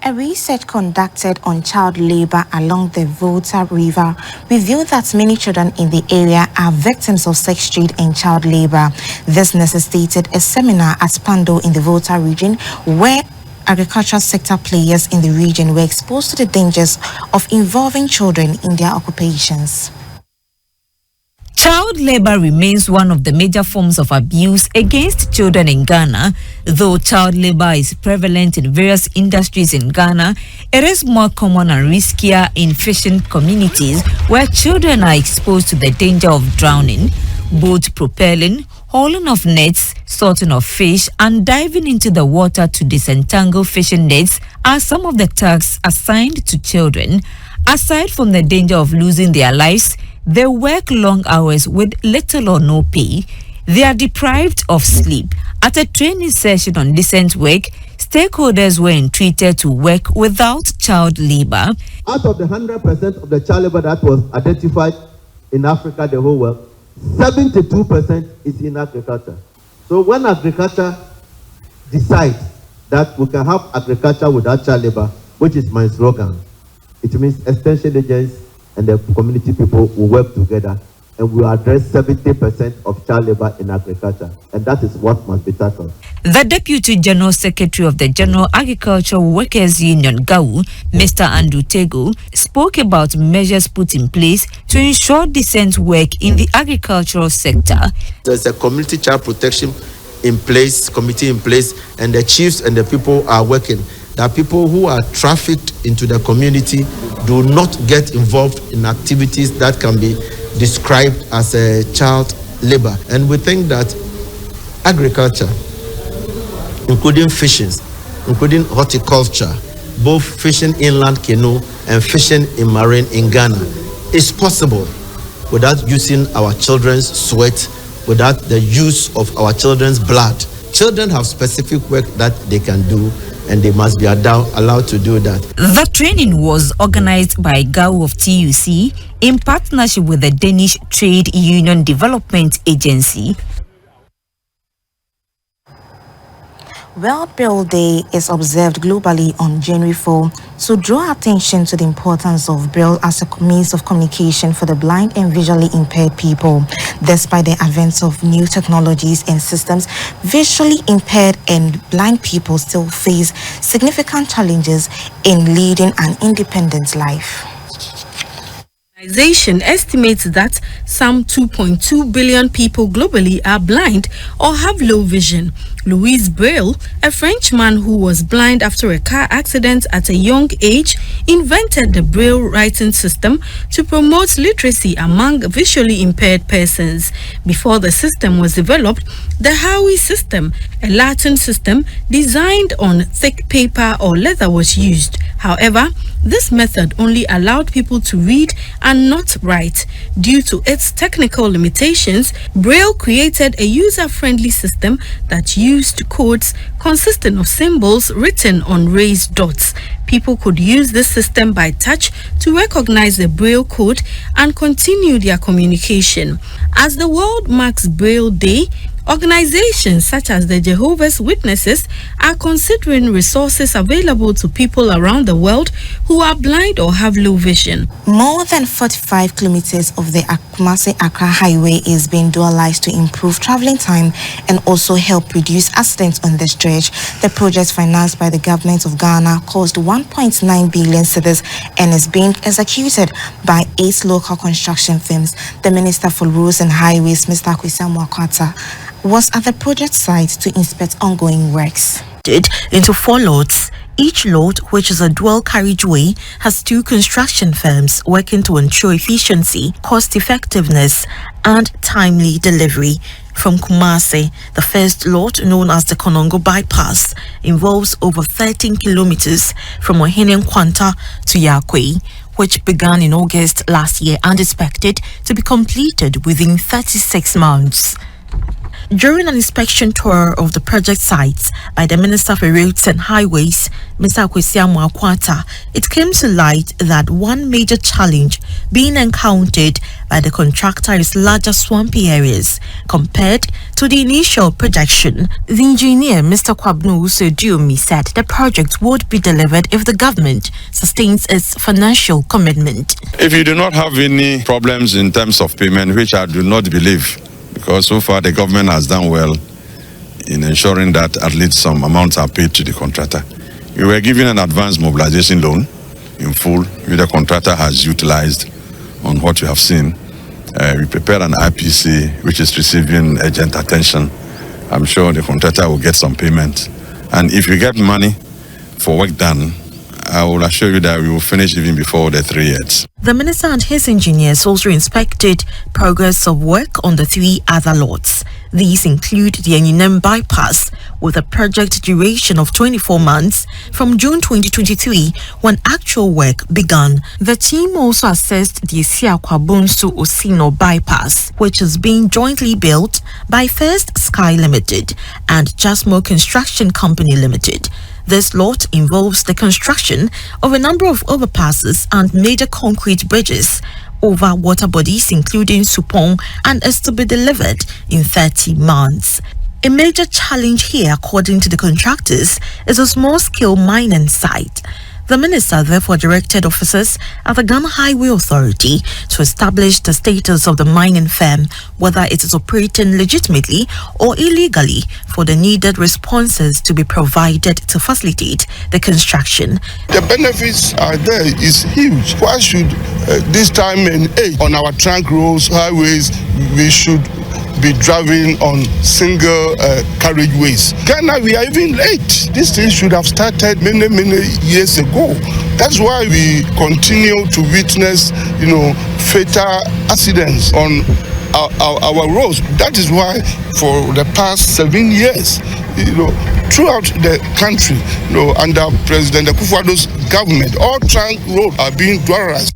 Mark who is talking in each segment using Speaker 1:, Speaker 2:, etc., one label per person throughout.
Speaker 1: A research conducted on child labor along the Volta River revealed that many children in the area are victims of sex trade and child labor. This necessitated a seminar at Pando in the Volta region, where agricultural sector players in the region were exposed to the dangers of involving children in their occupations.
Speaker 2: Child labor remains one of the major forms of abuse against children in Ghana. Though child labor is prevalent in various industries in Ghana, it is more common and riskier in fishing communities where children are exposed to the danger of drowning. Boat propelling, hauling of nets, sorting of fish, and diving into the water to disentangle fishing nets are some of the tasks assigned to children. Aside from the danger of losing their lives, they work long hours with little or no pay. They are deprived of sleep. At a training session on decent work, stakeholders were entreated to work without child labor.
Speaker 3: Out of the 100% of the child labor that was identified in Africa, the whole world, 72% is in agriculture. So when agriculture decides that we can have agriculture without child labor, which is my slogan, it means extension agents and the community people will work together and will address 70% of child labor in agriculture. And that is what must be tackled.
Speaker 2: The Deputy General Secretary of the General Agricultural Workers Union, GAU, Mr. Andrew Tego, spoke about measures put in place to ensure decent work in the agricultural sector.
Speaker 4: There's a community child protection committee in place, and the chiefs and the people are working. That people who are trafficked into the community do not get involved in activities that can be described as a child labor. And we think that agriculture, including fishing, including horticulture, both fishing inland canoe and fishing in marine in Ghana, is possible without using our children's sweat, without the use of our children's blood. Children have specific work that they can do, and they must be allowed to do that.
Speaker 2: The training was organized by GAU of TUC in partnership with the Danish Trade Union Development Agency.
Speaker 1: World Braille Day is observed globally on January 4 to draw attention to the importance of Braille as a means of communication for the blind and visually impaired people. Despite the advance of new technologies and systems, visually impaired and blind people still face significant challenges in leading an independent life.
Speaker 5: The organization estimates that some 2.2 billion people globally are blind or have low vision. Louis Braille, a Frenchman who was blind after a car accident at a young age, invented the Braille writing system to promote literacy among visually impaired persons. Before the system was developed, the Howie system, a Latin system designed on thick paper or leather, was used. However, this method only allowed people to read and not write. Due to its technical limitations, Braille created a user-friendly system that used codes consisting of symbols written on raised dots. People could use this system by touch to recognize the Braille code and continue their communication. As the world marks Braille Day, organizations such as the Jehovah's Witnesses are considering resources available to people around the world who are blind or have low vision.
Speaker 1: More than 45 kilometers of the Kumasi-Accra highway is being dualized to improve traveling time and also help reduce accidents on the stretch. The project, financed by the government of Ghana, cost 1.9 billion cedis and is being executed by 8 local construction firms. The Minister for Roads and Highways, Mr. Kwesi Amoako-Attah, was at the project site to inspect ongoing works.
Speaker 6: Into 4 lots. Each lot, which is a dual carriageway, has 2 construction firms working to ensure efficiency, cost effectiveness, and timely delivery. From Kumasi, the first lot, known as the Konongo Bypass, involves over 13 kilometers from Ohene Nkwanta to Yakwe, which began in August last year and is expected to be completed within 36 months. During an inspection tour of the project sites by the Minister for Roads and Highways, Mr. Kwesiamu Akwata, it came to light that one major challenge being encountered by the contractor is larger swampy areas compared to the initial projection. The engineer, Mr. Kwabno Usodiomi, said the project would be delivered if the government sustains its financial commitment.
Speaker 7: If you do not have any problems in terms of payment, which I do not believe, because so far the government has done well in ensuring that at least some amounts are paid to the contractor. We were given an advance mobilization loan in full, which the contractor has utilized on what you have seen. We prepared an IPC, which is receiving urgent attention. I'm sure the contractor will get some payment. And if you get money for work done, I will assure you that we will finish even before the 3 years.
Speaker 6: The minister and his engineers also inspected progress of work on the 3 other lots. These include the Enyinem bypass with a project duration of 24 months from June 2023 when actual work began. The team also assessed the Isiakwabonsu Osino bypass, which is being jointly built by First Sky Limited and Jasmo Construction Company Limited. This lot involves the construction of a number of overpasses and major concrete bridges over water bodies including Supong, and is to be delivered in 30 months. A major challenge here, according to the contractors, is a small-scale mining site. The minister therefore directed officers at the Ghana Highway Authority to establish the status of the mining firm, whether it is operating legitimately or illegally, for the needed responses to be provided to facilitate the construction.
Speaker 8: The benefits are there is huge. Why should this time and age on our trunk roads, highways, we should be driving on single carriageways? Ghana, we are even late. This thing should have started many years ago. That's why we continue to witness, fatal accidents on our roads. That is why for the past 7 years, throughout the country, under President Akufo-Addo's government, all trunk roads are being dualized.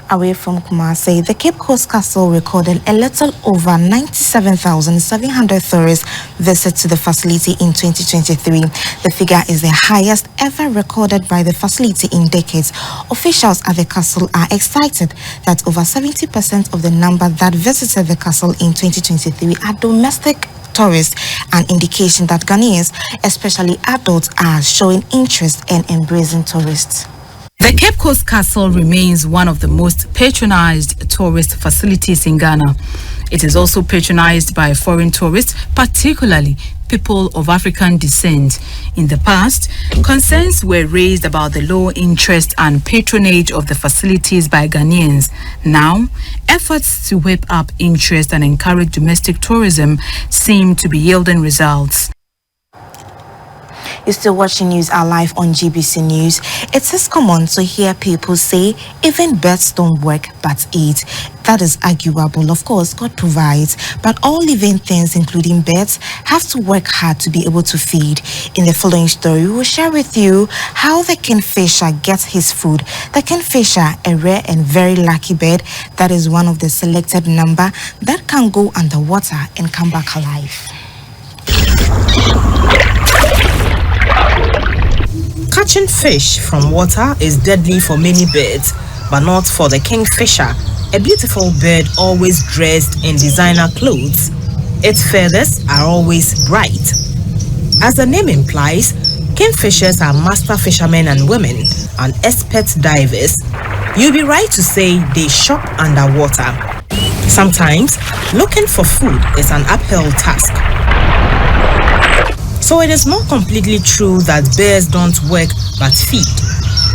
Speaker 1: Away from Kumasi, the Cape Coast Castle recorded a little over 97,700 tourists visit to the facility in 2023. The figure is the highest ever recorded by the facility in decades. Officials at the castle are excited that over 70% of the number that visited the castle in 2023 are domestic tourists, an indication that Ghanaians, especially adults, are showing interest in embracing tourists.
Speaker 5: The Cape Coast Castle remains one of the most patronized tourist facilities in Ghana. It is also patronized by foreign tourists, particularly people of African descent. In the past, concerns were raised about the low interest and patronage of the facilities by Ghanaians. Now, efforts to whip up interest and encourage domestic tourism seem to be yielding results.
Speaker 1: You're still watching News Are Live on GBC News. It is common to hear people say, even birds don't work but eat. That is arguable. Of course, God provides, but all living things, including birds, have to work hard to be able to feed. In the following story, we will share with you how the kingfisher gets his food. The kingfisher, a rare and very lucky bird, that is one of the selected number that can go underwater and come back alive.
Speaker 9: Catching fish from water is deadly for many birds, but not for the kingfisher, a beautiful bird always dressed in designer clothes. Its feathers are always bright. As the name implies, kingfishers are master fishermen and women and expert divers. You'll be right to say they shop underwater. Sometimes, looking for food is an uphill task. So it is not completely true that birds don't work but feed.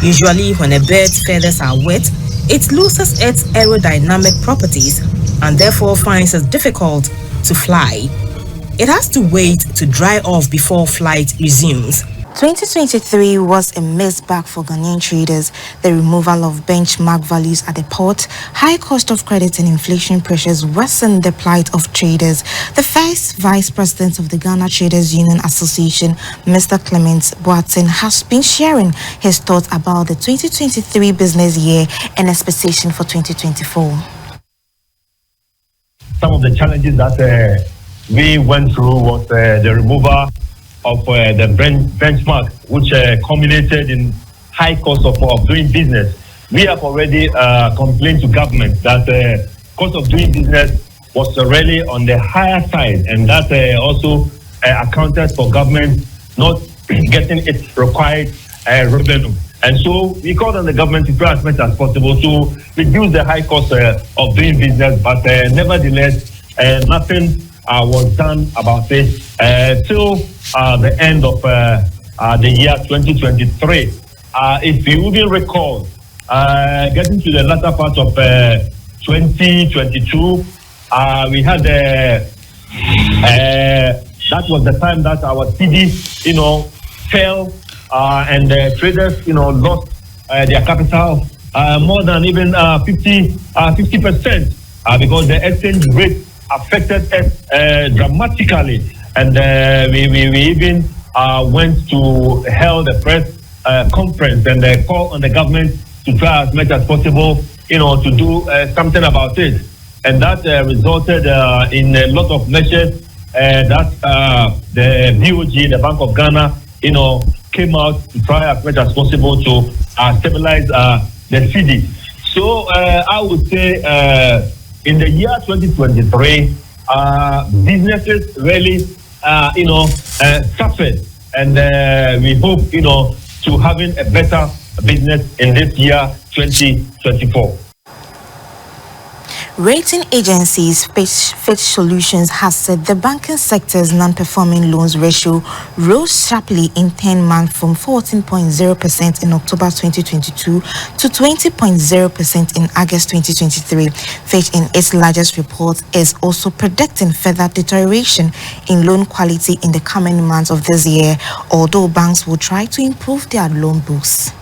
Speaker 9: Usually when a bird's feathers are wet, it loses its aerodynamic properties and therefore finds it difficult to fly. It has to wait to dry off before flight resumes.
Speaker 1: 2023 was a mixed bag for Ghanaian traders. The removal of benchmark values at the port, high cost of credit and inflation pressures worsened the plight of traders. The first Vice President of the Ghana Traders Union Association, Mr. Clement Boateng, has been sharing his thoughts about the 2023 business year and expectation for 2024.
Speaker 10: Some of the challenges that we went through was the removal of the benchmark, which culminated in high cost of doing business. We have already complained to government that cost of doing business was really on the higher side, and that also accounted for government not getting its required revenue. And so we called on the government to try as much as possible to reduce the high cost of doing business, but nevertheless, nothing was done about it till the end of the year 2023. If you will recall, getting to the latter part of 2022, we had that was the time that our CD, fell, and the traders, lost their capital more than even 50%, because the exchange rate affected us dramatically, and we even went to held a press conference and call on the government to try as much as possible, to do something about it, and that resulted in a lot of measures that the BOG, the Bank of Ghana, came out to try as much as possible to stabilize the CD. So I would say in the year 2023, businesses really, suffered, and we hope, to having a better business in this year 2024.
Speaker 1: Rating agencies Fitch Solutions has said the banking sector's non-performing loans ratio rose sharply in 10 months from 14.0% in October 2022 to 20.0% in August 2023. Fitch, in its largest report, is also predicting further deterioration in loan quality in the coming months of this year, although banks will try to improve their loan books.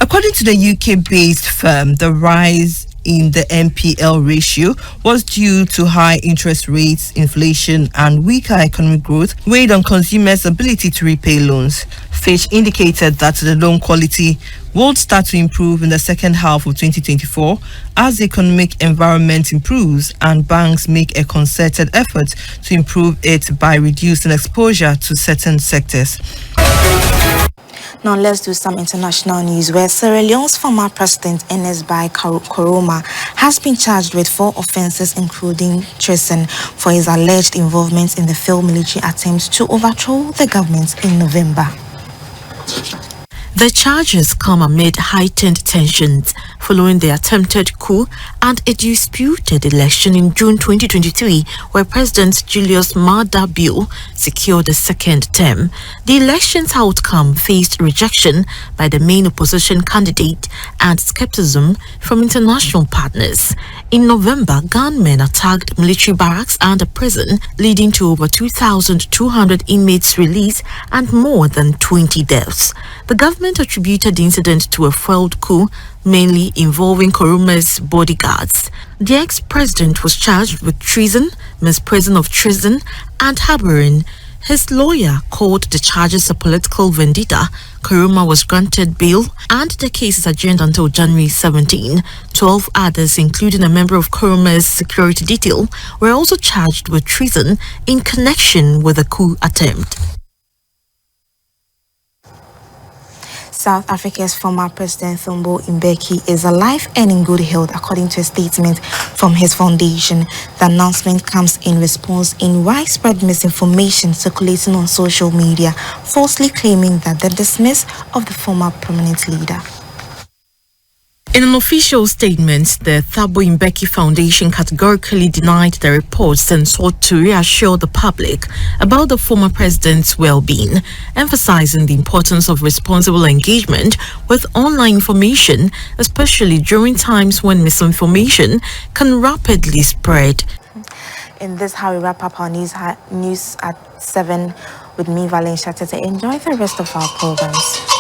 Speaker 11: According to the UK-based firm, the rise in the NPL ratio was due to high interest rates, inflation, and weaker economic growth weighed on consumers' ability to repay loans. Fitch indicated that the loan quality would start to improve in the second half of 2024 as the economic environment improves and banks make a concerted effort to improve it by reducing exposure to certain sectors.
Speaker 1: Now let's do some international news, where Sierra Leone's former president Ernest Bai Koroma has been charged with 4 offenses, including treason, for his alleged involvement in the failed military attempt to overthrow the government in November.
Speaker 6: The charges come amid heightened tensions following the attempted coup and a disputed election in June 2023, where President Julius Maada Bio secured a second term. The election's outcome faced rejection by the main opposition candidate and skepticism from international partners. In November, gunmen attacked military barracks and a prison, leading to over 2,200 inmates released and more than 20 deaths. The government attributed the incident to a failed coup, mainly involving Koroma's bodyguards. The ex-president was charged with treason, misprision of treason, and harboring. His lawyer called the charges a political vendetta. Koroma was granted bail, and the case is adjourned until January 17. 12 others, including a member of Koroma's security detail, were also charged with treason in connection with the coup attempt.
Speaker 1: South Africa's former President Thabo Mbeki is alive and in good health, according to a statement from his foundation. The announcement comes in response in widespread misinformation circulating on social media, falsely claiming that the dismissal of the former prominent leader.
Speaker 6: In an official statement, the Thabo Mbeki Foundation categorically denied the reports and sought to reassure the public about the former president's well-being, emphasizing the importance of responsible engagement with online information, especially during times when misinformation can rapidly spread.
Speaker 1: In this, how we wrap up our news at 7 with me, Valencia Tete. Enjoy the rest of our programs.